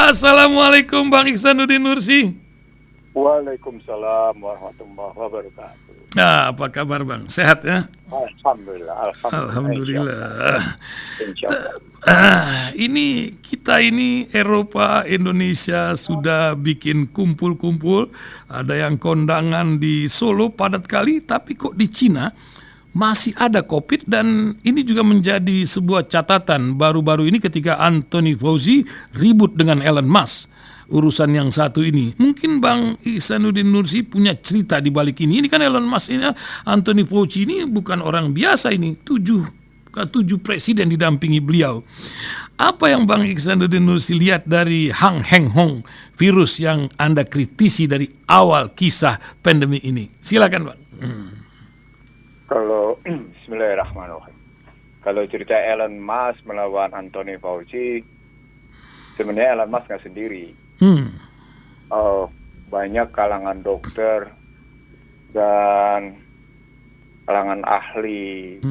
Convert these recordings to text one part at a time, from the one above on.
Assalamualaikum Bang Ihsanuddin Nursi. Waalaikumsalam warahmatullahi wabarakatuh. Nah, apa kabar Bang? Sehat ya? Alhamdulillah, Alhamdulillah. insya Allah. Ini kita ini Eropa, Indonesia sudah bikin kumpul-kumpul. Ada yang kondangan di Solo padat kali, tapi kok di Cina masih ada COVID, dan ini juga menjadi sebuah catatan baru-baru ini ketika Anthony Fauci ribut dengan Elon Musk. Urusan yang satu ini, mungkin Bang Ihsanuddin Nursi punya cerita di balik ini. Ini kan Elon Musk ini, Anthony Fauci ini bukan orang biasa ini, tujuh presiden didampingi beliau. Apa yang Bang Ihsanuddin Nursi lihat dari Hang Heng Hong, virus yang Anda kritisi dari awal kisah pandemi ini? Silakan Bang. Kalau Bismillahirrahmanirrahim. Kalau cerita Elon Musk melawan Anthony Fauci, sebenarnya Elon Musk nggak sendiri. Banyak kalangan dokter dan kalangan ahli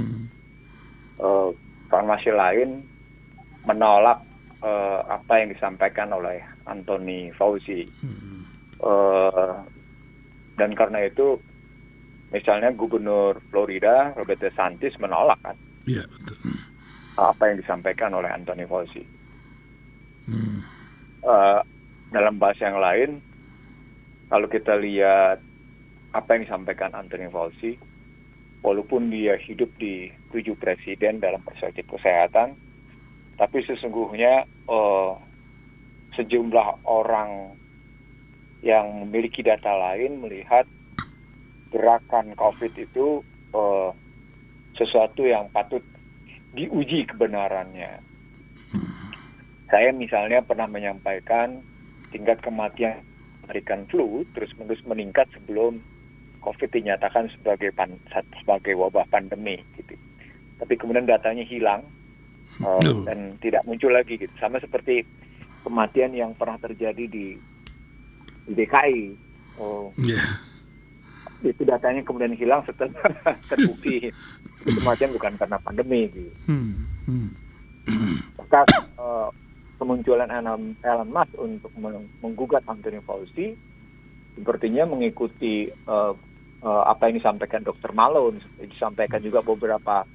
farmasi lain menolak apa yang disampaikan oleh Anthony Fauci. Dan karena itu, misalnya Gubernur Florida Robert DeSantis menolak kan, betul. apa yang disampaikan oleh Anthony Fauci. Dalam bahasa yang lain, kalau kita lihat apa yang disampaikan Anthony Fauci, walaupun dia hidup di 7 presiden dalam perspektif kesehatan, tapi sesungguhnya sejumlah orang yang memiliki data lain melihat gerakan COVID itu sesuatu yang patut diuji kebenarannya. Saya misalnya pernah menyampaikan tingkat kematian American flu terus-menerus meningkat sebelum COVID dinyatakan sebagai wabah pandemi gitu. Tapi kemudian datanya hilang dan tidak muncul lagi gitu. Sama seperti kematian yang pernah terjadi di DKI. Itu datanya kemudian hilang setelah terbukti kematian bukan karena pandemi gitu. Maka kemunculan Elon Musk untuk menggugat Anthony Fauci sepertinya mengikuti apa yang disampaikan Dr. Malone, disampaikan juga beberapa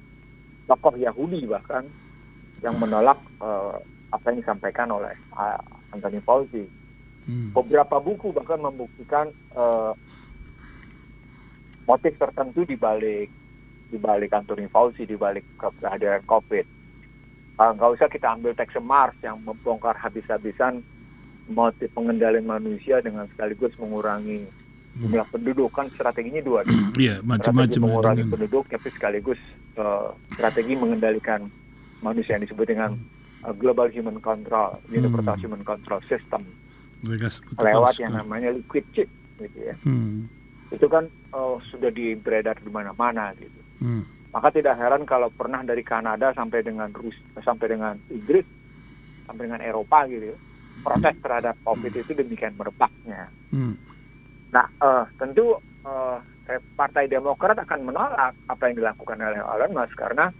tokoh Yahudi bahkan yang menolak apa yang disampaikan oleh Anthony Fauci. Beberapa buku bahkan membuktikan motif tertentu di balik Anthony Fauci, di balik kehadiran COVID. Nggak usah kita ambil teks Mars yang membongkar habis-habisan motif pengendalian manusia dengan sekaligus mengurangi jumlah penduduk. Kan strateginya dua. Macam-macam. Strategi mengurangi penduduk, tapi sekaligus strategi mengendalikan manusia yang disebut dengan Global Human Control, Universal Human Control System, lewat yang namanya liquid chip, gitu ya. Itu kan sudah beredar di mana-mana, gitu. Maka tidak heran kalau pernah dari Kanada sampai dengan Inggris, sampai dengan Eropa gitu, protes terhadap COVID itu demikian merebaknya. Nah, tentu Partai Demokrat akan menolak apa yang dilakukan oleh Elon Musk karena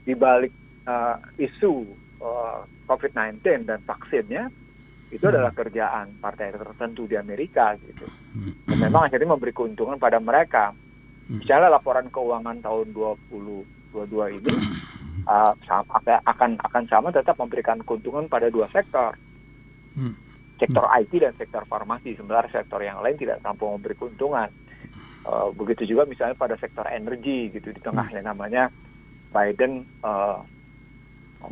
di balik isu COVID-19 dan vaksinnya itu adalah kerjaan partai tertentu di Amerika gitu. Dan memang akhirnya memberi keuntungan pada mereka. Misalnya laporan keuangan tahun 2022 ini akan sama tetap memberikan keuntungan pada 2 sektor. Sektor IT dan sektor farmasi, sementara sektor yang lain tidak mampu memberi keuntungan. Begitu juga misalnya pada sektor energi gitu, di tengah yang namanya Biden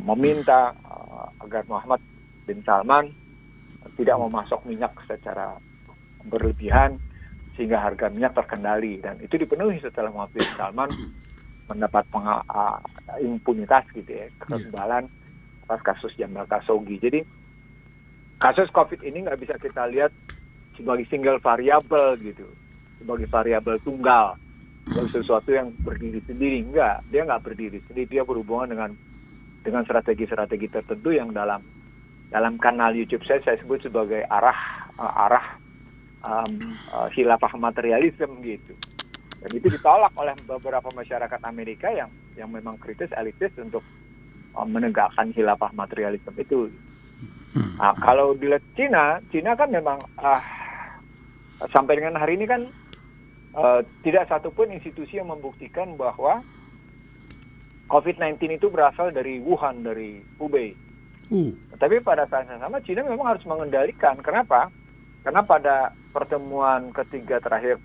meminta agar Muhammad bin Salman tidak memasok minyak secara berlebihan sehingga harga minyak terkendali, dan itu dipenuhi setelah Muhammad bin Salman mendapat impunitas gitu ya, kekebalan atas kasus Jamal Khashoggi. Jadi kasus COVID ini nggak bisa kita lihat sebagai single variable gitu, sebagai variabel tunggal, sesuatu yang berdiri sendiri. Dia nggak berdiri sendiri, dia berhubungan dengan strategi-strategi tertentu yang dalam kanal YouTube saya sebut sebagai arah khilafah materialisme gitu. Dan itu ditolak oleh beberapa masyarakat Amerika yang memang kritis, elitis untuk menegakkan khilafah materialisme itu. Nah, kalau dilihat Cina kan memang sampai dengan hari ini kan tidak satupun institusi yang membuktikan bahwa COVID-19 itu berasal dari Wuhan, dari Hubei. Tapi pada saat yang sama Cina memang harus mengendalikan. Kenapa? Karena pada pertemuan ketiga terakhir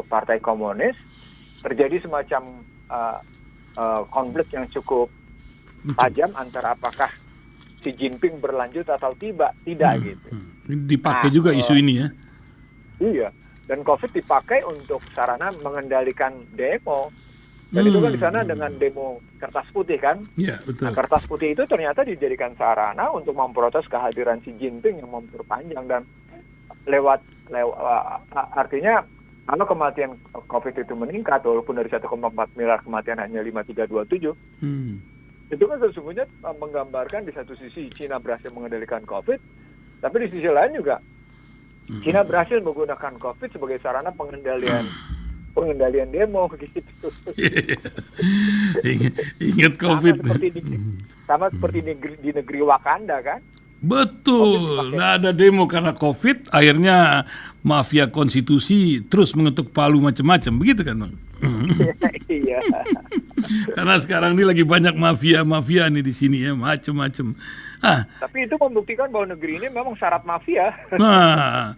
Partai Komunis terjadi semacam konflik yang cukup tajam antara apakah Xi Jinping berlanjut atau tidak gitu. Dipakai juga isu ini ya. Iya, dan COVID dipakai untuk sarana mengendalikan demo. Dan itu kan di sana dengan demo kertas putih kan. Iya, betul. Nah, kertas putih itu ternyata dijadikan sarana untuk memprotes kehadiran Xi Jinping yang memperpanjang, dan lewat artinya kalau kematian COVID itu meningkat walaupun dari 1,4 miliar kematian hanya 5.327. Itu kan sesungguhnya menggambarkan di satu sisi Cina berhasil mengendalikan COVID, tapi di sisi lain juga Cina berhasil menggunakan COVID sebagai sarana pengendalian demo gitu. Ingat COVID. Sama seperti di negeri Wakanda kan. Betul. Nah, ada demo karena COVID, akhirnya mafia konstitusi terus mengetuk palu macam-macam, begitu kan, Bang? Iya. Karena sekarang ini lagi banyak mafia nih di sini ya, macam-macam. Tapi itu membuktikan bahwa negeri ini memang syarat mafia. Nah,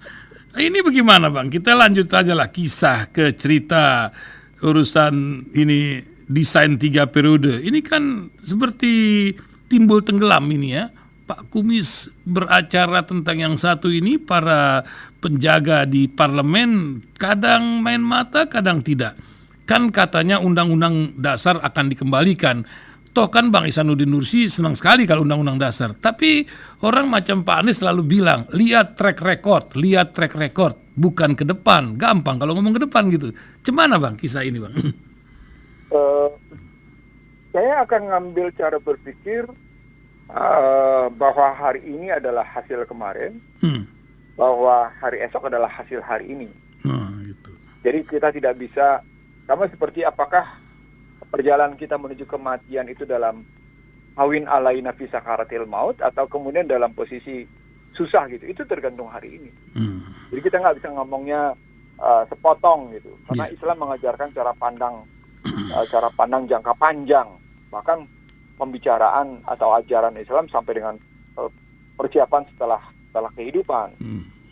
ini bagaimana, Bang? Kita lanjut aja lah kisah ke cerita urusan ini desain 3 periode. Ini kan seperti timbul tenggelam ini ya. Pak Kumis beracara tentang yang satu ini, para penjaga di parlemen kadang main mata, kadang tidak. Kan katanya undang-undang dasar akan dikembalikan. Toh kan Bang Ihsanuddin Nursi senang sekali kalau undang-undang dasar. Tapi orang macam Pak Anies selalu bilang, lihat track record, bukan ke depan. Gampang kalau ngomong ke depan gitu. Cemana Bang kisah ini Bang? Saya akan ngambil cara berpikir bahwa hari ini adalah hasil kemarin, bahwa hari esok adalah hasil hari ini. Gitu. Jadi kita tidak bisa, sama seperti apakah perjalanan kita menuju kematian itu dalam hawin alaina fi sakaratil maut atau kemudian dalam posisi susah gitu. Itu tergantung hari ini. Jadi kita nggak bisa ngomongnya sepotong gitu. Karena Islam mengajarkan cara pandang jangka panjang. Bahkan pembicaraan atau ajaran Islam sampai dengan persiapan setelah kehidupan,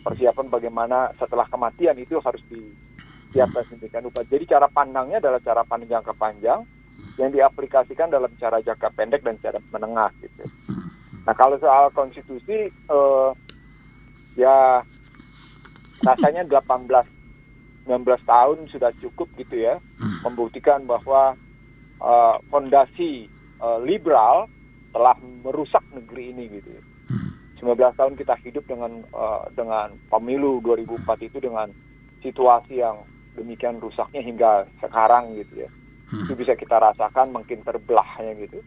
persiapan bagaimana setelah kematian itu harus disiapkan sedemikian rupa. Jadi cara pandangnya adalah cara pandang jangka panjang yang diaplikasikan dalam cara jangka pendek dan cara menengah gitu. Nah kalau soal konstitusi ya rasanya 18-19 tahun sudah cukup gitu ya, membuktikan bahwa fondasi liberal telah merusak negeri ini gitu. 19 tahun kita hidup dengan pemilu 2004 itu dengan situasi yang demikian rusaknya hingga sekarang gitu ya. Itu bisa kita rasakan makin terbelahnya gitu.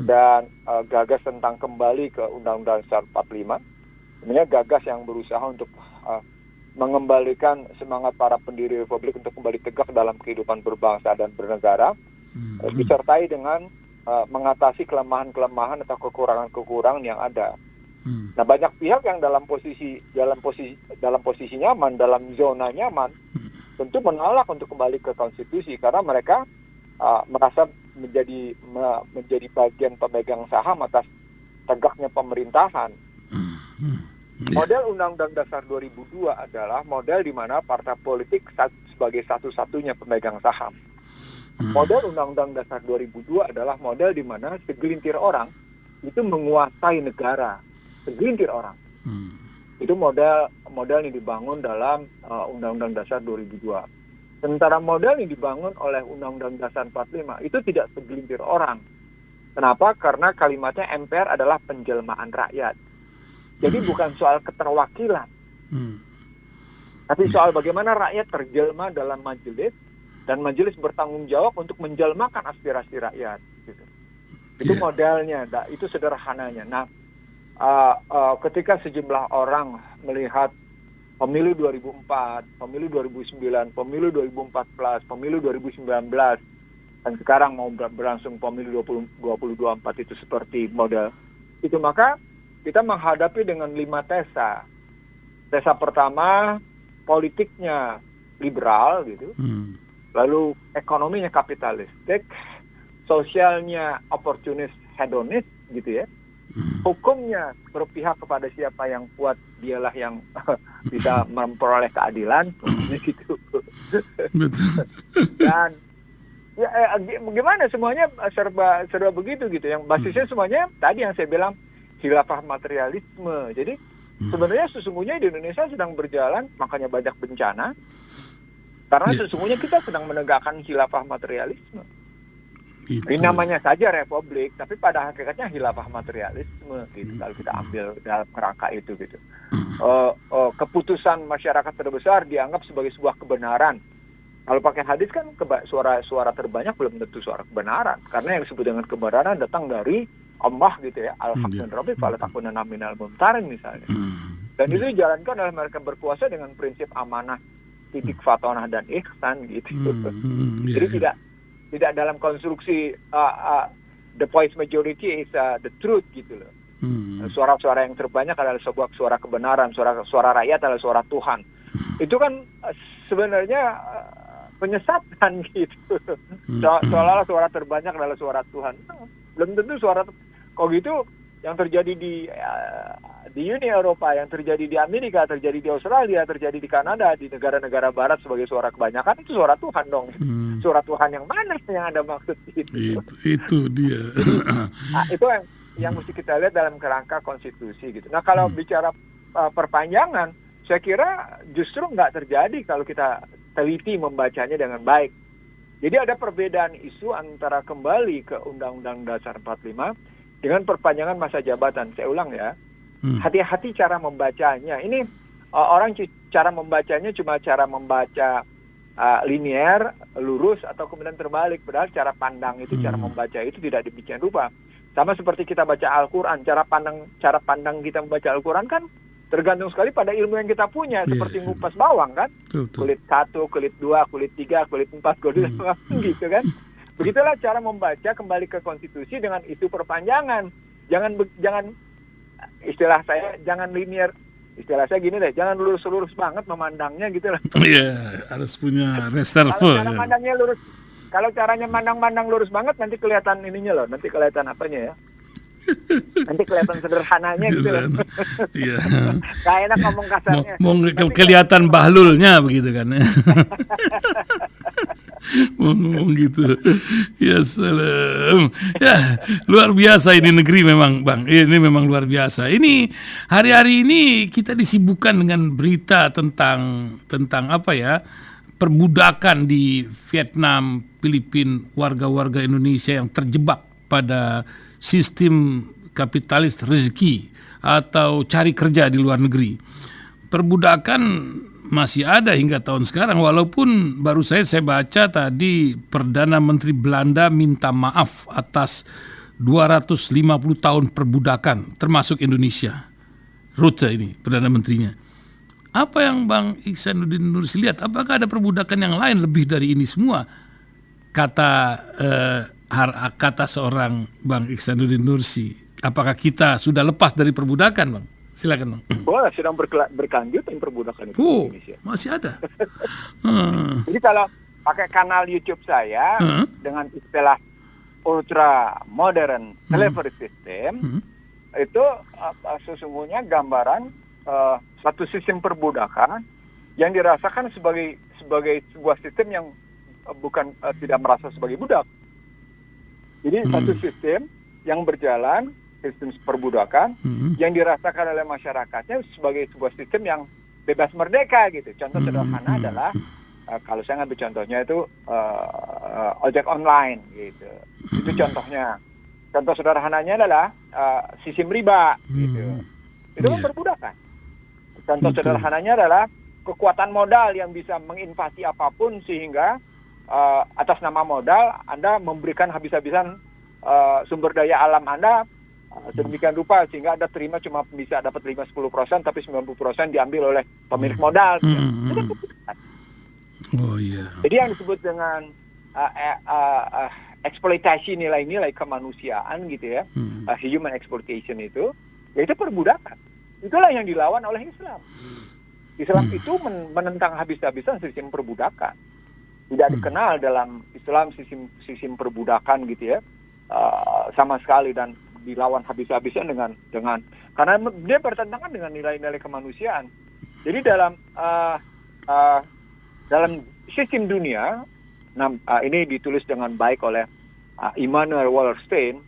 Dan gagas tentang kembali ke Undang-Undang Dasar 45, sebenarnya gagas yang berusaha untuk mengembalikan semangat para pendiri Republik untuk kembali tegak dalam kehidupan berbangsa dan bernegara, disertai dengan mengatasi kelemahan-kelemahan atau kekurangan-kekurangan yang ada. Nah, banyak pihak yang dalam posisi nyaman, dalam zona nyaman, tentu menolak untuk kembali ke konstitusi karena mereka merasa menjadi bagian pemegang saham atas tegaknya pemerintahan. Model Undang-Undang Dasar 2002 adalah model di mana partai politik sebagai satu-satunya pemegang saham. Model Undang-Undang Dasar 2002 adalah model di mana segelintir orang itu menguasai negara, segelintir orang. Itu model yang dibangun dalam Undang-Undang Dasar 2002. Sementara model yang dibangun oleh Undang-Undang Dasar 45 itu tidak segelintir orang. Kenapa? Karena kalimatnya MPR adalah penjelmaan rakyat. Jadi bukan soal keterwakilan, tapi soal bagaimana rakyat terjelma dalam majelis, dan majelis bertanggung jawab untuk menjelmakan aspirasi rakyat. Gitu. Itu modelnya, itu sederhananya. Nah, ketika sejumlah orang melihat pemilu 2004, pemilu 2009, pemilu 2014, pemilu 2019, dan sekarang mau berlangsung pemilu 2024 itu seperti model itu, maka kita menghadapi dengan 5 tesa. Tesa pertama, politiknya liberal gitu. Lalu ekonominya kapitalistik, sosialnya opportunis hedonis gitu ya. Hukumnya berpihak kepada siapa yang kuat, dialah yang bisa memperoleh keadilan gitu. Dan gimana semuanya serba begitu gitu. Yang basisnya semuanya tadi yang saya bilang khilafah materialisme. Jadi sebenarnya sesungguhnya di Indonesia sedang berjalan, makanya banyak bencana. Karena sesungguhnya kita sedang menegakkan khilafah materialisme. Ini namanya saja republik, tapi pada hakikatnya khilafah materialisme gitu. Kalau kita ambil dalam kerangka itu gitu. Keputusan masyarakat terbesar dianggap sebagai sebuah kebenaran. Kalau pakai hadis kan suara terbanyak belum tentu suara kebenaran. Karena yang disebut dengan kebenaran datang dari Allah gitu ya. Al-haq min rabbik fala takunanna minal mumtarin misalnya. Dan itu dijalankan oleh mereka berkuasa dengan prinsip amanah, titik fatonah dan ihsan gitu. Jadi tidak dalam konstruksi the voice majority is the truth gitu loh. Suara-suara yang terbanyak adalah sebuah suara kebenaran, suara rakyat adalah suara Tuhan. Itu kan sebenarnya penyesatan gitu. Seolah-olah suara terbanyak adalah suara Tuhan. Belum tentu suara kok gitu. Yang terjadi di Uni Eropa, yang terjadi di Amerika, terjadi di Australia, terjadi di Kanada, di negara-negara Barat sebagai suara kebanyakan, itu suara Tuhan dong. Suara Tuhan yang mana yang Anda maksud itu? Itu dia. Itu yang mesti kita lihat dalam kerangka konstitusi gitu. Nah kalau bicara perpanjangan, saya kira justru nggak terjadi kalau kita teliti membacanya dengan baik. Jadi ada perbedaan isu antara kembali ke Undang-Undang Dasar 45 dengan perpanjangan masa jabatan. Saya ulang ya, hati-hati cara membacanya. Ini orang cara membacanya cuma cara membaca linear, lurus, atau kemudian terbalik. Padahal cara pandang itu, cara membaca itu tidak demikian rupa. Sama seperti kita baca Al-Quran, cara pandang kita membaca Al-Quran kan tergantung sekali pada ilmu yang kita punya. Seperti ngupas bawang kan, kulit 1, kulit 2, kulit 3, kulit 4, kulit 5 gitu kan. Begitulah cara membaca kembali ke konstitusi dengan isu perpanjangan. Jangan istilah saya jangan linear. Istilah saya gini deh, jangan lurus-lurus banget memandangnya gitu lah. Iya, harus punya reserve. Kalau mandangnya lurus, kalau caranya mandang lurus banget nanti kelihatan ininya loh, nanti kelihatan apanya ya. Nanti kelihatan sederhananya gitu loh. Iya. Gak enak ngomong kasarnya. Kelihatan bahlulnya begitu kan. Mau ngomong gitu. Ya salam. Ya, luar biasa ini negeri memang, Bang. Ini memang luar biasa. Ini hari-hari ini kita disibukkan dengan berita tentang apa ya? Perbudakan di Vietnam, Filipina, warga-warga Indonesia yang terjebak pada sistem kapitalis rezeki atau cari kerja di luar negeri. Perbudakan masih ada hingga tahun sekarang, walaupun baru saya baca tadi Perdana Menteri Belanda minta maaf atas 250 tahun perbudakan termasuk Indonesia. Rutte ini Perdana Menterinya. Apa yang Bang Ihsanuddin Nursi lihat? Apakah ada perbudakan yang lain lebih dari ini semua? Kata seorang Bang Ihsanuddin Nursi. Apakah kita sudah lepas dari perbudakan, Bang? Silakan, Bang. Wah, sedang berkelanjutan perbudakan itu di Indonesia. Masih ada. Jadi kalau pakai kanal YouTube saya dengan istilah ultra modern slavery system, itu sesungguhnya gambaran satu sistem perbudakan yang dirasakan sebagai sebuah sistem yang bukan tidak merasa sebagai budak. Jadi satu sistem yang berjalan, sistem perbudakan yang dirasakan oleh masyarakatnya sebagai sebuah sistem yang bebas merdeka gitu. Contoh sederhana adalah kalau saya ngambil contohnya itu ojek online gitu. Itu contohnya. Contoh sederhananya adalah sistem riba gitu. Itu kan perbudakan. Contoh sederhananya adalah kekuatan modal yang bisa menginvasi apapun sehingga atas nama modal Anda memberikan habis-habisan sumber daya alam Anda sedemikian rupa sehingga Anda terima cuma bisa dapat 5-10%, tapi 90% diambil oleh pemilik modal. Oh iya. Jadi yang disebut dengan eksploitasi nilai-nilai kemanusiaan gitu ya, human exploitation itu yaitu perbudakan. Itulah yang dilawan oleh Islam. Islam itu menentang habis-habisan sistem perbudakan. Tidak dikenal dalam Islam sistem perbudakan gitu ya, sama sekali, dan dilawan habis-habisan dengan karena dia bertentangan dengan nilai-nilai kemanusiaan. Jadi dalam sistem dunia, ini ditulis dengan baik oleh Immanuel Wallerstein,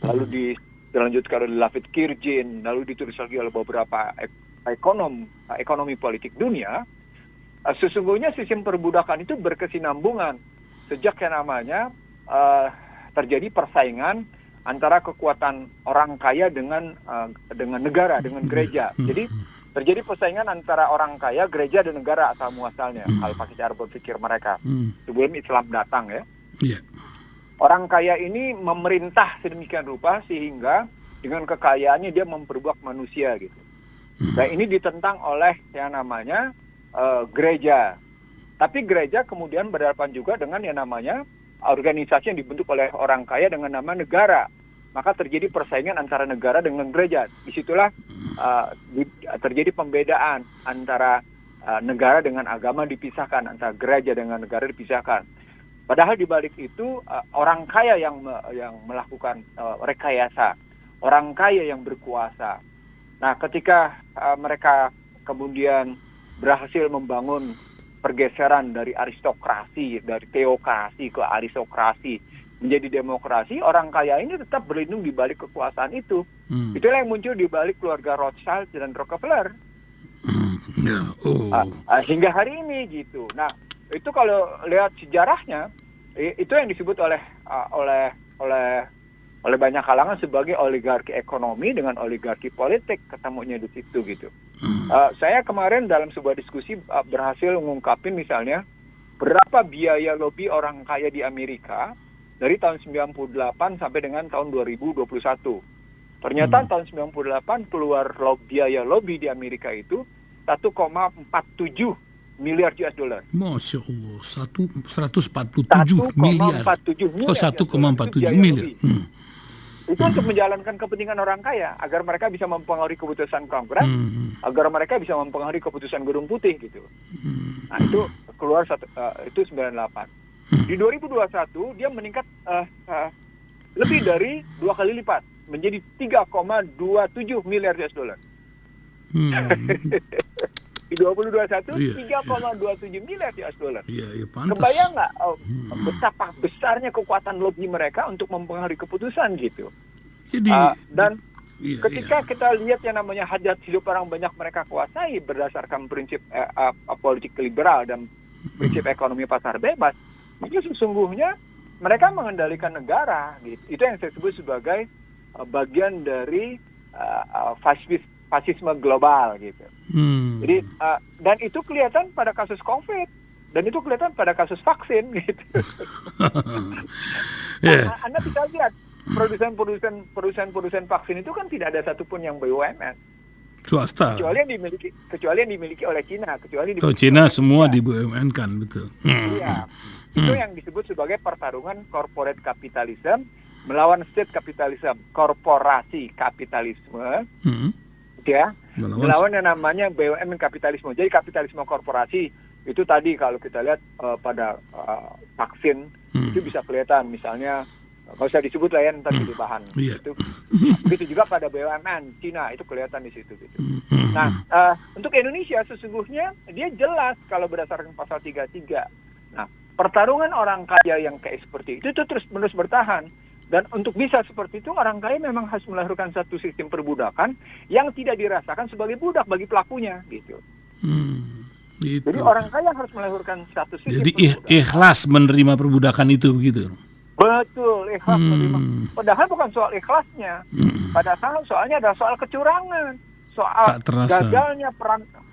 lalu dilanjutkan oleh David Kirjin, lalu ditulis lagi oleh beberapa ekonomi politik dunia. Sesungguhnya sistem perbudakan itu berkesinambungan sejak yang namanya terjadi persaingan antara kekuatan orang kaya dengan negara, dengan gereja. Jadi terjadi persaingan antara orang kaya, gereja, dan negara asal muasalnya, kalau pakai cara berpikir mereka sebelum Islam datang ya. Yeah. Orang kaya ini memerintah sedemikian rupa sehingga dengan kekayaannya dia memperbudak manusia gitu. Dan ini ditentang oleh yang namanya gereja. Tapi gereja kemudian berhadapan juga dengan yang namanya organisasi yang dibentuk oleh orang kaya dengan nama negara. Maka terjadi persaingan antara negara dengan gereja. Disitulah terjadi pembedaan antara negara dengan agama dipisahkan, antara gereja dengan negara dipisahkan. Padahal di balik itu orang kaya yang melakukan rekayasa, orang kaya yang berkuasa. Nah, ketika mereka kemudian berhasil membangun pergeseran dari aristokrasi, dari teokrasi ke aristokrasi menjadi demokrasi, orang kaya ini tetap berlindung di balik kekuasaan itu. Itulah yang muncul di balik keluarga Rothschild dan Rockefeller. Hingga hari ini gitu. Nah, itu kalau lihat sejarahnya, itu yang disebut oleh banyak kalangan sebagai oligarki ekonomi dengan oligarki politik, ketemunya di situ gitu. Saya kemarin dalam sebuah diskusi berhasil mengungkapin misalnya berapa biaya lobi orang kaya di Amerika dari tahun 98 sampai dengan tahun 2021. Ternyata tahun 98 keluar biaya lobi di Amerika itu 1,47 miliar US dollar. Masya Allah, 147 miliar. 1,47 miliar. Oh, 1,47 miliar. Itu untuk menjalankan kepentingan orang kaya, agar mereka bisa mempengaruhi keputusan Kongres, agar mereka bisa mempengaruhi keputusan Gedung Putih gitu. Nah, itu keluar itu 98. Di 2021 dia meningkat lebih dari 2 kali lipat, menjadi 3,27 miliar US dollar. Di 2021 3,27 miliar US dollar. Iya, pantas. Kebayang nggak betapa besarnya kekuatan lobby mereka untuk mempengaruhi keputusan gitu. Jadi ketika kita lihat yang namanya hajat hidup orang banyak mereka kuasai berdasarkan prinsip politik liberal dan prinsip ekonomi pasar bebas, itu sesungguhnya mereka mengendalikan negara gitu. Itu yang saya sebut sebagai bagian dari fasisme global gitu. Jadi dan itu kelihatan pada kasus COVID, dan itu kelihatan pada kasus vaksin gitu. Anda bisa lihat produsen vaksin itu kan tidak ada satupun yang BUMN. Swasta. Kecuali yang dimiliki oleh Cina. Kalau Cina semua di BUMN kan, betul. Iya. Itu yang disebut sebagai pertarungan corporate capitalism melawan state capitalism, korporasi kapitalisme. Ya, melawan yang namanya BUMN kapitalisme. Jadi kapitalisme korporasi itu tadi kalau kita lihat pada vaksin itu bisa kelihatan, misalnya nggak usah disebut lah ya tadi di bahan. Itu begitu juga pada BUMN Cina itu kelihatan di situ gitu. Nah, untuk Indonesia sesungguhnya dia jelas kalau berdasarkan pasal 33. Nah, pertarungan orang kaya yang kayak seperti itu terus menerus bertahan. Dan untuk bisa seperti itu, orang kaya memang harus melahirkan satu sistem perbudakan yang tidak dirasakan sebagai budak bagi pelakunya, gitu. Gitu. Jadi orang kaya harus melahirkan satu sistem. Jadi ikhlas menerima perbudakan itu, begitu. Betul, ikhlas menerima. Padahal bukan soal ikhlasnya. Padahal soalnya adalah soal kecurangan, soal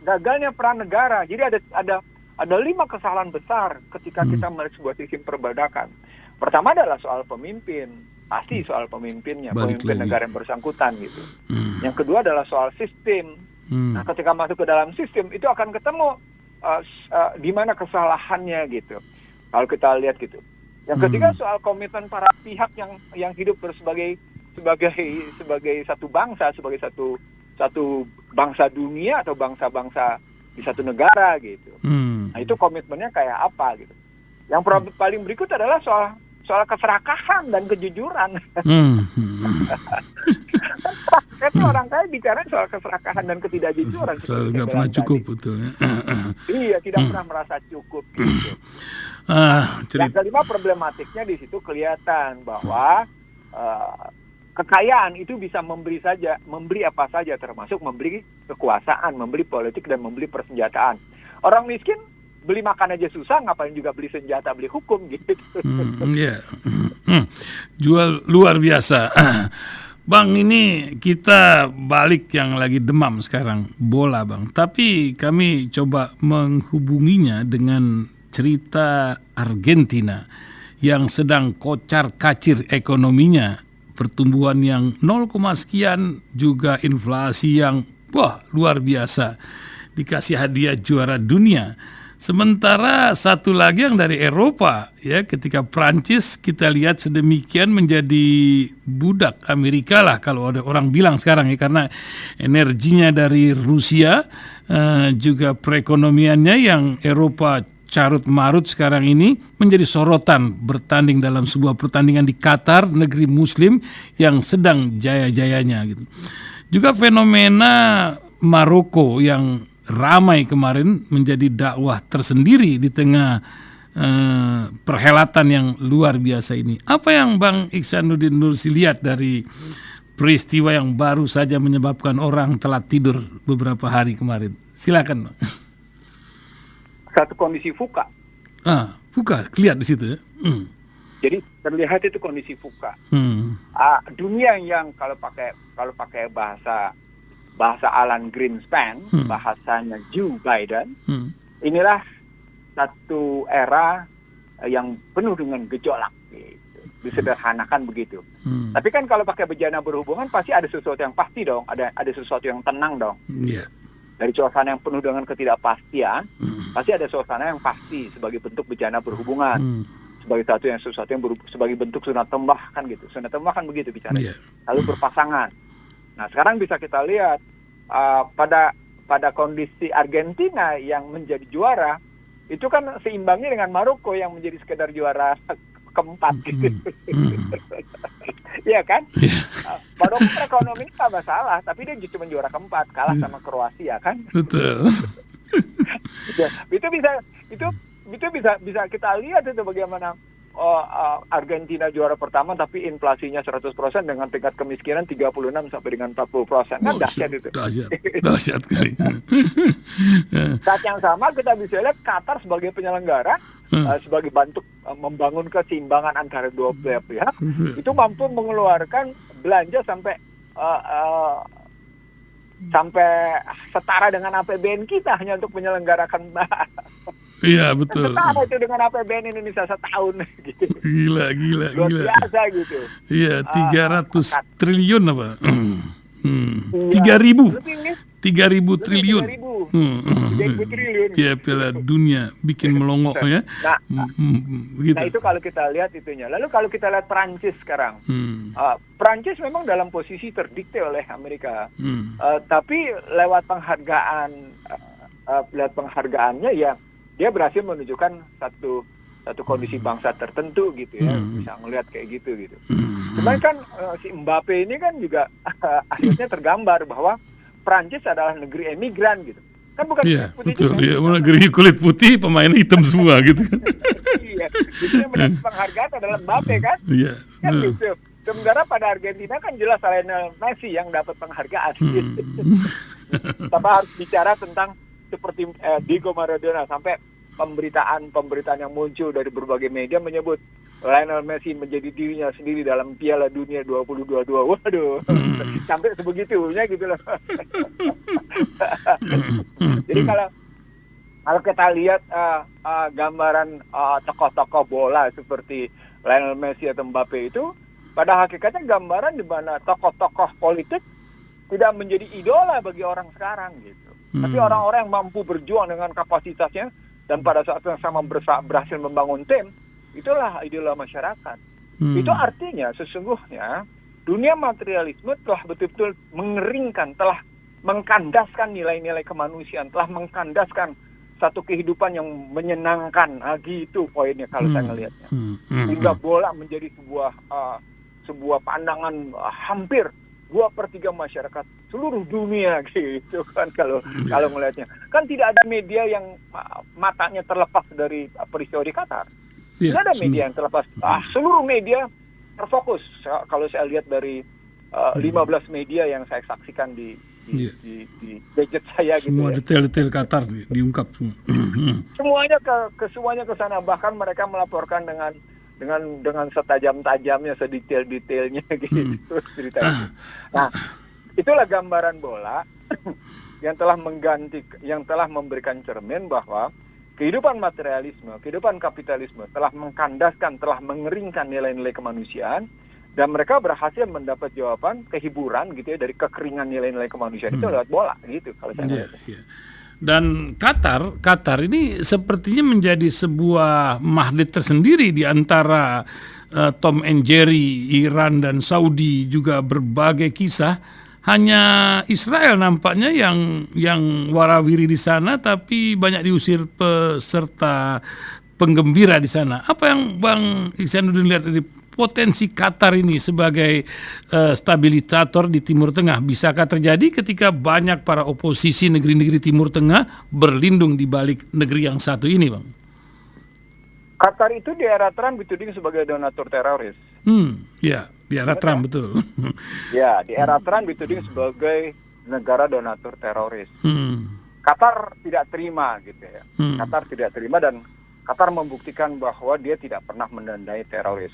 gagalnya peran negara. Jadi ada 5 kesalahan besar ketika kita melihat sebuah sistem perbudakan. Pertama adalah soal pemimpin, pasti soal pemimpinnya, pemimpin negara yang bersangkutan gitu. Yang kedua adalah soal sistem. Nah, ketika masuk ke dalam sistem itu akan ketemu di mana kesalahannya gitu. Kalau kita lihat gitu. Yang ketiga soal komitmen para pihak yang hidup sebagai sebagai satu bangsa, sebagai satu bangsa dunia atau bangsa-bangsa di satu negara gitu. Nah itu komitmennya kayak apa gitu. Yang paling berikut adalah soal keserakahan dan kejujuran. Kan orang kaya bicara soal keserakahan dan ketidakjujuran. Selalu nggak pernah cukup, betul ya. Iya, tidak pernah merasa cukup gitu. Yang kelima, problematiknya di situ kelihatan bahwa kekayaan itu bisa memberi apa saja, termasuk memberi kekuasaan, memberi politik, dan memberi persenjataan. Orang miskin beli makan aja susah, ngapain juga beli senjata, beli hukum gitu. Jual luar biasa. Bang, ini kita balik yang lagi demam sekarang, bola Bang. Tapi kami coba menghubunginya dengan cerita Argentina yang sedang kocar-kacir ekonominya. Pertumbuhan yang 0, sekian, juga inflasi yang luar biasa. Dikasih hadiah juara dunia. Sementara satu lagi yang dari Eropa, ya, ketika Prancis kita lihat sedemikian menjadi budak Amerika lah kalau ada orang bilang sekarang ya, karena energinya dari Rusia, juga perekonomiannya yang Eropa carut marut sekarang ini menjadi sorotan bertanding dalam sebuah pertandingan di Qatar, negeri Muslim yang sedang jaya-jayanya gitu. Juga fenomena Maroko yang ramai kemarin menjadi dakwah tersendiri di tengah perhelatan yang luar biasa ini. Apa yang Bang Iksanuddin Nursi lihat dari peristiwa yang baru saja menyebabkan orang telat tidur beberapa hari kemarin? Silakan, Bang. Satu kondisi VUCA. VUCA, lihat di situ ya. Jadi terlihat itu kondisi VUCA. Dunia yang kalau pakai bahasa Alan Greenspan, bahasanya Joe Biden, inilah satu era yang penuh dengan gejolak, gitu. Disederhanakan begitu. Tapi kan kalau pakai bejana berhubungan pasti ada sesuatu yang pasti dong, ada sesuatu yang tenang dong. Dari suasana yang penuh dengan ketidakpastian, pasti ada suasana yang pasti sebagai bentuk bejana berhubungan, sebagai sesuatu yang sebagai bentuk sunat tembah kan gitu. Sunat tembah kan begitu bicara. Lalu berpasangan. Nah sekarang bisa kita lihat pada kondisi Argentina yang menjadi juara, itu kan seimbangnya dengan Maroko yang menjadi sekedar juara keempat gitu. Iya kan? Maroko ekonomi nggak masalah, tapi dia cuma juara keempat, kalah sama Kroasia kan? Betul. Itu bisa kita lihat itu bagaimana Argentina juara pertama tapi inflasinya 100% dengan tingkat kemiskinan 36 sampai dengan 40%. Kan dahsyat itu. Dahsyat kali. Saat yang sama kita bisa lihat Qatar sebagai penyelenggara, sebagai bentuk membangun keseimbangan antara dua belah pihak, itu mampu mengeluarkan belanja sampai setara dengan APBN kita hanya untuk menyelenggarakan. Iya betul. Setara itu dengan APBN Indonesia setahun gitu. Gila. Luar biasa gitu. Iya, 300 triliun apa? 3.000 triliun. 3.000 triliun. Ya, Piala Dunia bikin melongo ya. Nah itu kalau kita lihat itunya. Lalu kalau kita lihat Prancis sekarang, Prancis memang dalam posisi terdikte oleh Amerika, tapi lewat penghargaannya ya dia berhasil menunjukkan satu kondisi bangsa tertentu gitu ya, bisa ngelihat kayak gitu. Cuman kan si Mbappe ini kan juga akhirnya tergambar bahwa Prancis adalah negeri emigran gitu. Kan bukan kulit putih. Betul, iya, negeri kulit putih, pemain hitam semua gitu. Iya, jadi yang mendapat penghargaan adalah Mbappe kan? Iya. Kan gitu. Sementara pada Argentina kan jelas Lionel Messi yang dapat penghargaan. Tanpa harus bicara tentang seperti Diego Maradona, sampai pemberitaan yang muncul dari berbagai media menyebut Lionel Messi menjadi dirinya sendiri dalam Piala Dunia 2022. Waduh, sampai sebegitunya gitu loh. Jadi kalau kita lihat gambaran tokoh-tokoh bola seperti Lionel Messi atau Mbappe itu, pada hakikatnya gambaran di mana tokoh-tokoh politik tidak menjadi idola bagi orang sekarang gitu. Tapi orang-orang yang mampu berjuang dengan kapasitasnya dan pada saat yang sama berhasil membangun tim, itulah idola masyarakat. Itu artinya sesungguhnya dunia materialisme telah betul-betul mengeringkan, telah mengkandaskan nilai-nilai kemanusiaan, telah mengkandaskan satu kehidupan yang menyenangkan. Gitu poinnya kalau saya ngelihatnya. Hingga bola menjadi sebuah pandangan hampir 2/3 masyarakat seluruh dunia gitu kan kalau melihatnya. Kan tidak ada media yang matanya terlepas dari peristiwa di Qatar. Tidak ada media yang terlepas. Seluruh media terfokus. Kalau saya lihat dari 15 media yang saya saksikan di gadget saya gitu. Semua detail-detail Qatar diungkap semua. Semuanya ke sana, bahkan mereka melaporkan dengan setajam-tajamnya, sedetail-detailnya gitu ceritanya. Nah, itulah gambaran bola yang telah memberikan cermin bahwa kehidupan materialisme, kehidupan kapitalisme telah mengkandaskan, telah mengeringkan nilai-nilai kemanusiaan, dan mereka berhasil mendapat jawaban kehiburan gitu ya dari kekeringan nilai-nilai kemanusiaan itu lewat bola gitu kalau saya lihat. Dan Qatar ini sepertinya menjadi sebuah magnet tersendiri di antara Tom and Jerry, Iran dan Saudi, juga berbagai kisah. Hanya Israel nampaknya yang warawiri di sana, tapi banyak diusir peserta penggembira di sana. Apa yang Bang Ihsanuddin lihat dari potensi Qatar ini sebagai stabilisator di Timur Tengah? Bisakah terjadi ketika banyak para oposisi negeri-negeri Timur Tengah berlindung di balik negeri yang satu ini, Bang? Qatar itu di era Trump dituding sebagai donatur teroris. Ya, di era Trump, betul. Ya, di era Trump dituding sebagai negara donatur teroris. Qatar tidak terima gitu ya. Qatar tidak terima dan Qatar membuktikan bahwa dia tidak pernah mendanai teroris.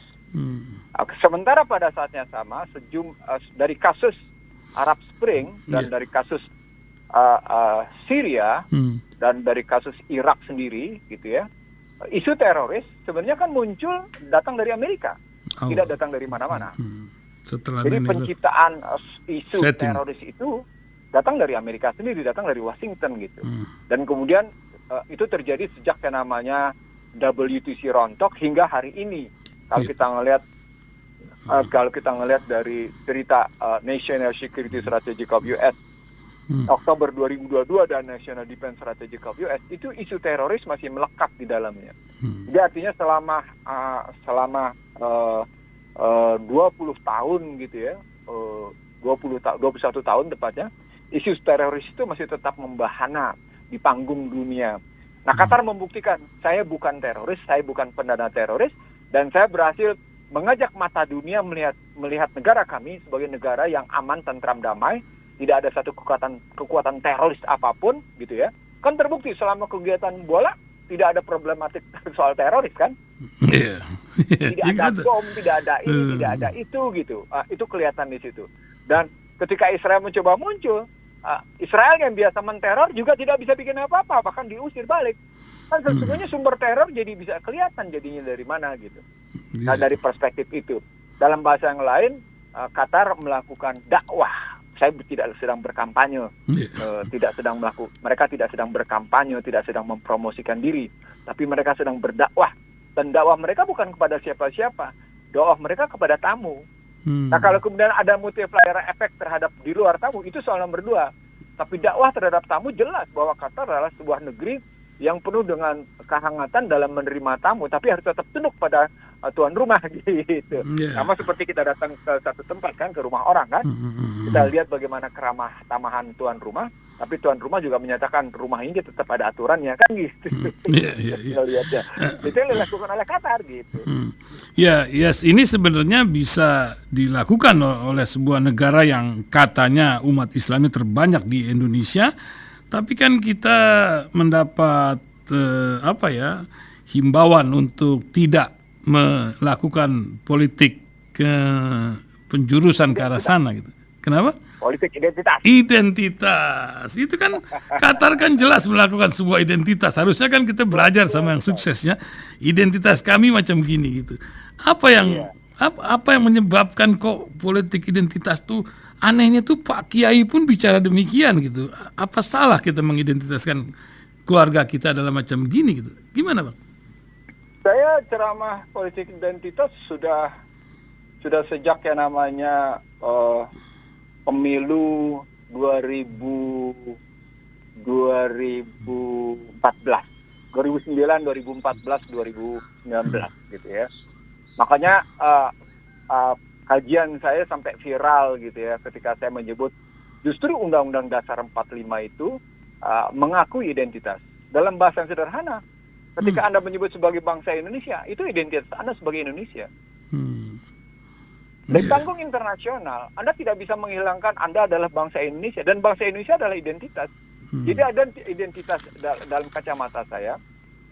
Sementara pada saat yang sama, dari kasus Arab Spring dan dari kasus Syria dan dari kasus Irak sendiri gitu ya, isu teroris sebenarnya kan muncul datang dari Amerika, tidak datang dari mana-mana. Jadi penciptaan isu teroris itu datang dari Amerika sendiri, datang dari Washington gitu. Dan kemudian itu terjadi sejak yang namanya WTC rontok hingga hari ini. Kalau kita ngelihat dari cerita National Security Strategy of US Oktober 2022 dan National Defense Strategy of US, itu isu teroris masih melekat di dalamnya. Jadi artinya selama 20 tahun gitu ya, 21 tahun tepatnya, isu teroris itu masih tetap membahana di panggung dunia. Nah, Qatar membuktikan, saya bukan teroris, saya bukan pendana teroris, dan saya berhasil mengajak mata dunia melihat negara kami sebagai negara yang aman, tentram, damai, tidak ada satu kekuatan teroris apapun gitu ya. Kan terbukti selama kegiatan bola tidak ada problematik soal teroris kan? Tidak ada bom, tidak ada ini, tidak ada itu gitu. Itu kelihatan di situ. Dan ketika Israel mencoba muncul, Israel yang biasa menteror juga tidak bisa bikin apa-apa, bahkan diusir balik. Kan sesungguhnya sumber teror jadi bisa kelihatan jadinya dari mana gitu. Nah, dari perspektif itu, dalam bahasa yang lain, Qatar melakukan dakwah. Saya tidak sedang berkampanye, mereka tidak sedang berkampanye, tidak sedang mempromosikan diri, tapi mereka sedang berdakwah. Dan dakwah mereka bukan kepada siapa-siapa, dakwah mereka kepada tamu. Nah, kalau kemudian ada multiplier efek terhadap di luar tamu, itu soal nomor 2. Tapi dakwah terhadap tamu jelas bahwa Qatar adalah sebuah negeri yang penuh dengan kehangatan dalam menerima tamu, tapi harus tetap tunduk pada tuan rumah gitu. Sama seperti kita datang ke satu tempat kan, ke rumah orang kan, kita lihat bagaimana keramah tamahan tuan rumah, tapi tuan rumah juga menyatakan rumah ini tetap ada aturannya kan gitu. Kita lihatnya. Itu yang dilakukan oleh Qatar gitu. Ini sebenarnya bisa dilakukan oleh sebuah negara yang katanya umat Islamnya terbanyak di Indonesia, tapi kan kita mendapat himbauan untuk tidak melakukan politik penjurusan ke arah sana gitu. Kenapa? Politik identitas. Identitas. Itu kan Qatar kan jelas melakukan sebuah identitas. Harusnya kan kita belajar sama yang suksesnya. Identitas kami macam gini gitu. Apa yang menyebabkan kok politik identitas tuh anehnya tuh Pak Kiai pun bicara demikian gitu. Apa salah kita mengidentitaskan keluarga kita dalam macam gini gitu? Gimana, Bang? Saya ceramah politik identitas sudah sudah sejak yang namanya pemilu 2014, 2009, 2014, 2019 gitu ya. Makanya kajian saya sampai viral gitu ya ketika saya menyebut justru Undang-Undang Dasar 45 itu mengakui identitas. Dalam bahasa yang sederhana, ketika Anda menyebut sebagai bangsa Indonesia, itu identitas Anda sebagai Indonesia. Di panggung internasional, Anda tidak bisa menghilangkan Anda adalah bangsa Indonesia, dan bangsa Indonesia adalah identitas. Jadi ada identitas dalam kacamata saya.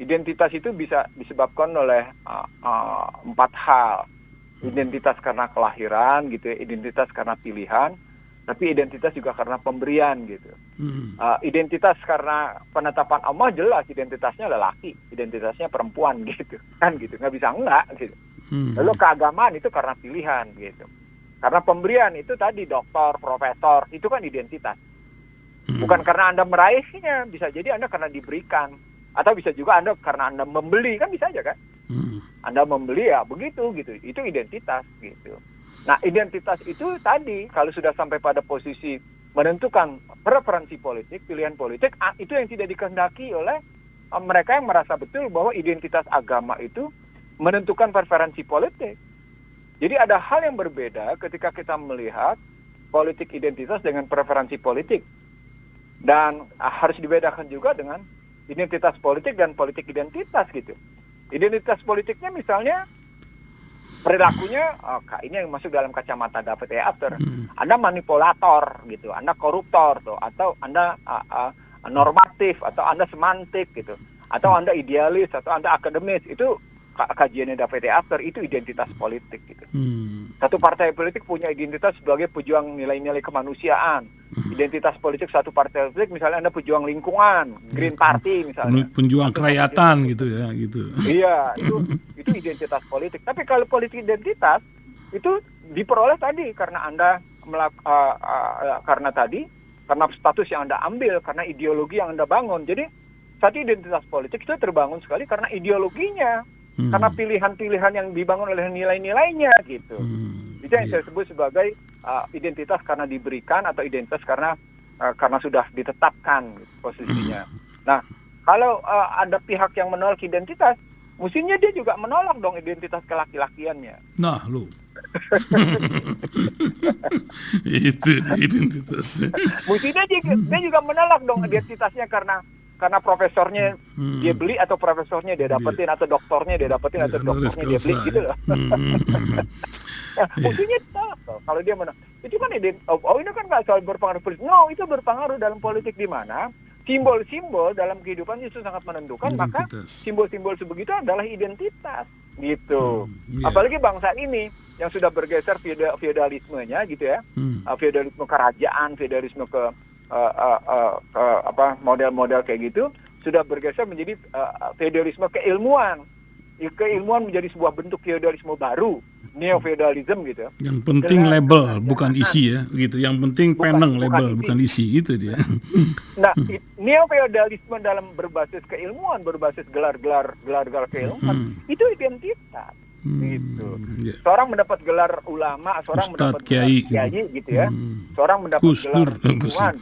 Identitas itu bisa disebabkan oleh 4 hal. Identitas karena kelahiran gitu ya, identitas karena pilihan, tapi identitas juga karena pemberian gitu. Identitas karena penetapan Allah jelas identitasnya lelaki, identitasnya perempuan gitu kan gitu, nggak bisa enggak gitu. Lalu keagamaan itu karena pilihan gitu. Karena pemberian itu tadi dokter, profesor, itu kan identitas. Bukan karena Anda meraihnya, bisa jadi Anda karena diberikan. Atau bisa juga Anda karena Anda membeli, kan bisa aja kan? Anda membeli ya begitu gitu. Itu identitas gitu. Nah, identitas itu tadi kalau sudah sampai pada posisi menentukan preferensi politik, pilihan politik, itu yang tidak dikehendaki oleh mereka yang merasa betul bahwa identitas agama itu menentukan preferensi politik. Jadi ada hal yang berbeda ketika kita melihat politik identitas dengan preferensi politik. Dan harus dibedakan juga dengan identitas politik dan politik identitas gitu. Identitas politiknya misalnya perilakunya, ini yang masuk dalam kacamata David E. Apter. Anda manipulator gitu, Anda koruptor tuh, atau Anda normatif, atau Anda semantik gitu, atau Anda idealis, atau Anda akademis. Itu kajiannya David E. Apter, itu identitas politik gitu. Satu partai politik punya identitas sebagai pejuang nilai-nilai kemanusiaan. Identitas politik satu partai politik, misalnya Anda pejuang lingkungan, Green Party misalnya. Penjuang kerakyatan gitu ya, gitu. Iya, itu identitas politik. Tapi kalau politik identitas itu diperoleh tadi karena Anda karena status yang Anda ambil, karena ideologi yang Anda bangun. Jadi satu identitas politik itu terbangun sekali karena ideologinya, karena pilihan-pilihan yang dibangun oleh nilai-nilainya gitu. Itu yang saya sebut sebagai identitas karena diberikan, atau identitas karena sudah ditetapkan posisinya. Nah, kalau ada pihak yang menolak identitas, mestinya dia juga menolak dong identitas kelaki-lakiannya. Nah, lu. Itu identitas. Mestinya dia juga menolak dong identitasnya karena profesornya dia beli, atau profesornya dia dapetin, atau doktornya dia dapetin, atau doktornya dia beli gitu loh. Mestinya kalau dia menang, itu kan ini kan nggak soal berpengaruh politik. No, itu berpengaruh dalam politik, di mana simbol-simbol dalam kehidupan itu sangat menentukan. Maka simbol-simbol sebegitu adalah identitas gitu. Apalagi bangsa ini yang sudah bergeser feodalismenya gitu ya, feodalisme kerajaan, feodalisme ke model-model kayak gitu, sudah bergeser menjadi feodalisme keilmuan. Keilmuan menjadi sebuah bentuk feodalisme baru, neo-feodalism gitu. Yang penting label, bukan isi ya, gitu. Yang penting peneng label, bukan isi, itu dia. Nah, neo-feodalisme dalam berbasis keilmuan, berbasis gelar-gelar keilmuan, itu identitas. Gitu. Seorang mendapat gelar ulama, seorang mendapat gelar kiai gitu ya. Seorang mendapat gelar ilmuwan.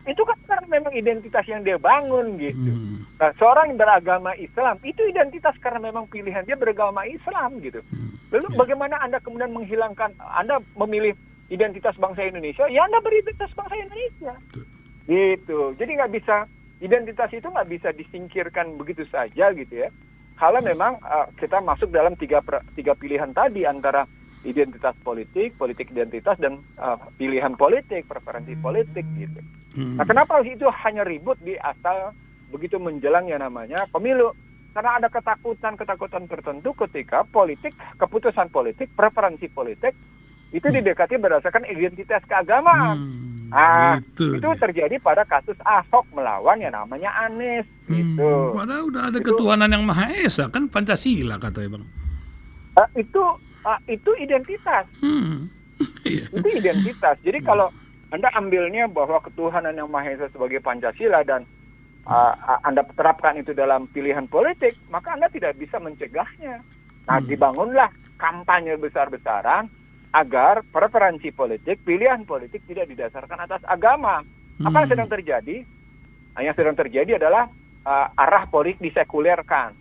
Itu kan karena memang identitas yang dia bangun gitu. Nah, seorang yang beragama Islam itu identitas karena memang pilihan dia beragama Islam gitu. Lalu bagaimana Anda kemudian menghilangkan, Anda memilih identitas bangsa Indonesia, ya Anda beridentitas bangsa Indonesia. Gitu. Jadi nggak bisa, identitas itu nggak bisa disingkirkan begitu saja gitu ya. Kalau memang kita masuk dalam tiga pilihan tadi, antara identitas politik, politik identitas, dan pilihan politik, preferensi politik gitu. Nah, kenapa itu hanya ribut di asal begitu menjelang yang namanya pemilu? Karena ada ketakutan tertentu ketika politik, keputusan politik, preferensi politik itu didekati berdasarkan identitas keagamaan. Itu terjadi pada kasus Ahok melawan yang namanya Anies. Gitu. Padahal udah ada ketuhanan yang Maha Esa, kan Pancasila katanya, Bang. Itu identitas. Itu identitas. Jadi kalau Anda ambilnya bahwa ketuhanan yang Maha Esa sebagai Pancasila dan Anda terapkan itu dalam pilihan politik, maka Anda tidak bisa mencegahnya. Nah, dibangunlah kampanye besar-besaran agar preferensi politik, pilihan politik tidak didasarkan atas agama. Apa yang sedang terjadi? Yang sedang terjadi adalah arah politik disekulerkan.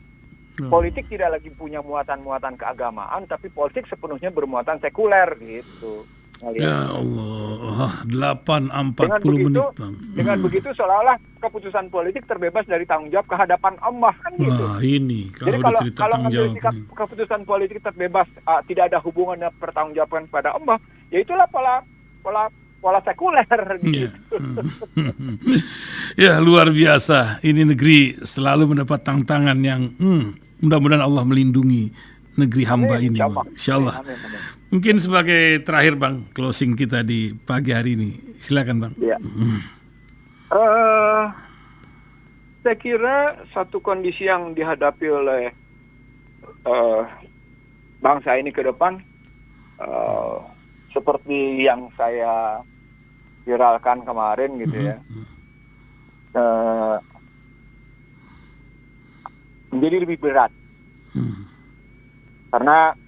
Politik tidak lagi punya muatan-muatan keagamaan, tapi politik sepenuhnya bermuatan sekuler gitu. Ya Allah, 8:40 menit, Bang. Dengan begitu seolah-olah keputusan politik terbebas dari tanggung jawab kehadapan Allah kan gitu. Wah, ini Jadi kalau ngambil sikap keputusan politik terbebas, tidak ada hubungan pertanggungjawaban pada Allah, ya itulah pola sekuler gitu. Ya, luar biasa. Ini negeri selalu mendapat tantangan yang mudah-mudahan Allah melindungi negeri hamba ini, insya Allah. Mungkin sebagai terakhir, Bang, closing kita di pagi hari ini. Silakan, Bang. Ya. Saya kira satu kondisi yang dihadapi oleh bangsa ini ke depan, seperti yang saya viralkan kemarin gitu ya, menjadi lebih berat. Karena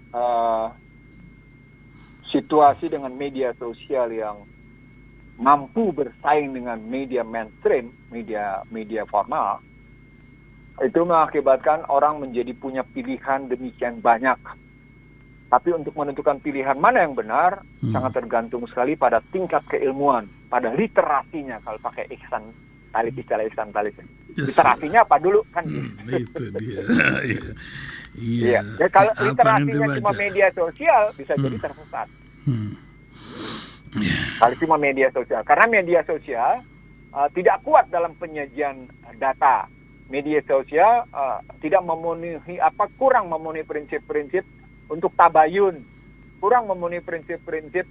situasi dengan media sosial yang mampu bersaing dengan media mainstream, media formal, itu mengakibatkan orang menjadi punya pilihan demikian banyak. Tapi untuk menentukan pilihan mana yang benar, sangat tergantung sekali pada tingkat keilmuan, pada literasinya, kalau pakai istilah Ihsan Talib. Literasinya apa dulu kan? Itu dia. Iya. Ya, kalau literasinya cuma media sosial, bisa jadi tersesat. Kalau cuma media sosial, karena media sosial tidak kuat dalam penyajian data. Media sosial tidak memenuhi kurang memenuhi prinsip-prinsip untuk tabayun, kurang memenuhi prinsip-prinsip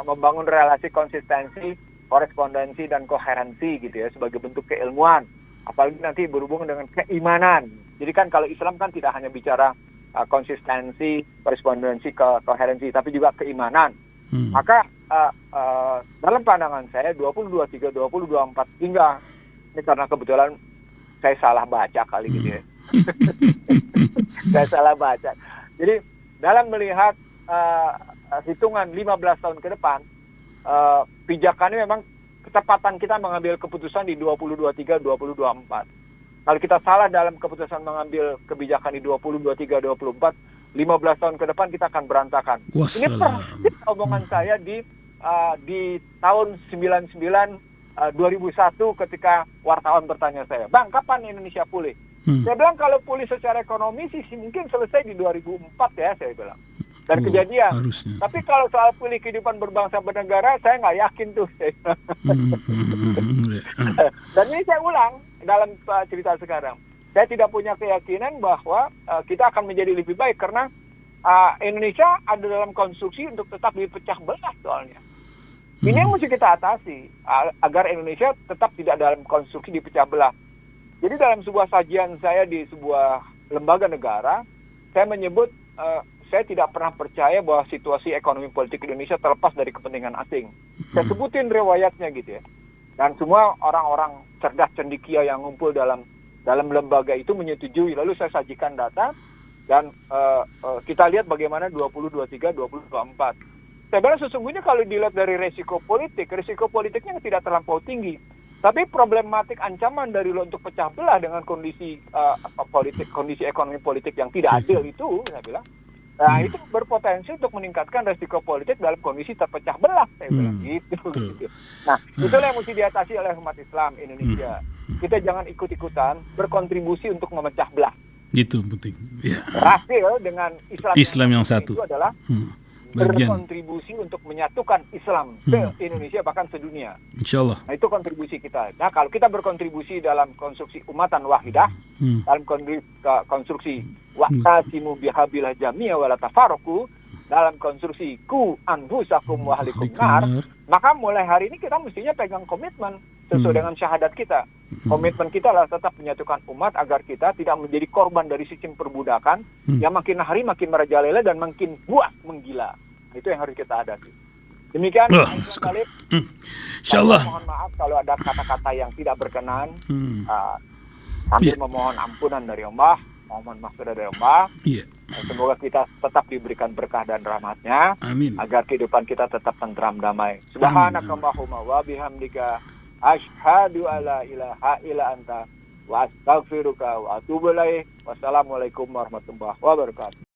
membangun relasi konsistensi, korespondensi dan koherensi gitu ya sebagai bentuk keilmuan. Apalagi nanti berhubungan dengan keimanan. Jadi kan kalau Islam kan tidak hanya bicara konsistensi, korespondensi, koherensi, tapi juga keimanan. Maka dalam pandangan saya 2023, 2024 hingga ini karena kebetulan saya salah baca kali gitu ya. Saya salah baca. Jadi dalam melihat hitungan 15 tahun ke depan, pijakannya memang ketepatan kita mengambil keputusan di 2023, 2024. Kalau kita salah dalam keputusan mengambil kebijakan di 2023, 2024, 15 tahun ke depan kita akan berantakan. Ini persis omongan saya di tahun 99, 2001 ketika wartawan bertanya saya, Bang, kapan Indonesia pulih? Saya bilang kalau pulih secara ekonomi sih mungkin selesai di 2004 ya, saya bilang. Dan kejadian. Harusnya. Tapi kalau soal pulih kehidupan berbangsa bernegara, saya nggak yakin tuh. Dan ini saya ulang dalam cerita sekarang. Saya tidak punya keyakinan bahwa kita akan menjadi lebih baik karena Indonesia ada dalam konstruksi untuk tetap dipecah belah soalnya. Ini yang mesti kita atasi agar Indonesia tetap tidak dalam konstruksi dipecah belah. Jadi dalam sebuah sajian saya di sebuah lembaga negara, saya menyebut saya tidak pernah percaya bahwa situasi ekonomi politik Indonesia terlepas dari kepentingan asing. Saya sebutin riwayatnya gitu ya. Dan semua orang-orang cerdas cendekia yang ngumpul dalam lembaga itu menyetujui. Lalu saya sajikan data dan kita lihat bagaimana 2023, 2024. Saya bilang sesungguhnya kalau dilihat dari resiko politiknya tidak terlampau tinggi. Tapi problematik ancaman dari lo untuk pecah belah dengan kondisi kondisi ekonomi politik yang tidak adil itu, saya bilang, nah itu berpotensi untuk meningkatkan resiko politik dalam kondisi terpecah belah, saya bilang gitu. Nah, itulah yang mesti diatasi oleh umat Islam Indonesia. Kita jangan ikut-ikutan berkontribusi untuk memecah belah. Itu penting. Ya. Rasil dengan Islam yang satu itu adalah berkontribusi untuk menyatukan Islam ke Indonesia bahkan sedunia. Insyaallah. Nah, itu kontribusi kita. Nah, kalau kita berkontribusi dalam konstruksi umatan wahidah, dalam konstruksi wa'tasimu bihabillah jami'a wa la tafarraqu, dalam konstruksi ku anfusakum wa ahlikum nar, maka mulai hari ini kita mestinya pegang komitmen sesuai dengan syahadat kita. Komitmen kita adalah tetap menyatukan umat agar kita tidak menjadi korban dari sistem perbudakan yang makin hari makin merajalela dan makin buas menggila. Itu yang harus kita hadapi. Demikian, Khalid. Insyaallah. Mohon maaf kalau ada kata-kata yang tidak berkenan. Sambil memohon ampunan dari Allah. mohon maghfirah dari Allah. Iya. Semoga kita tetap diberikan berkah dan rahmatnya. Amin. Agar kehidupan kita tetap tentram damai. Subhanakallahumma wa bihamdika asyhadu alla ilaha illa anta wa astaghfiruka wa atubu ilaik. Wassalamualaikum warahmatullahi wabarakatuh.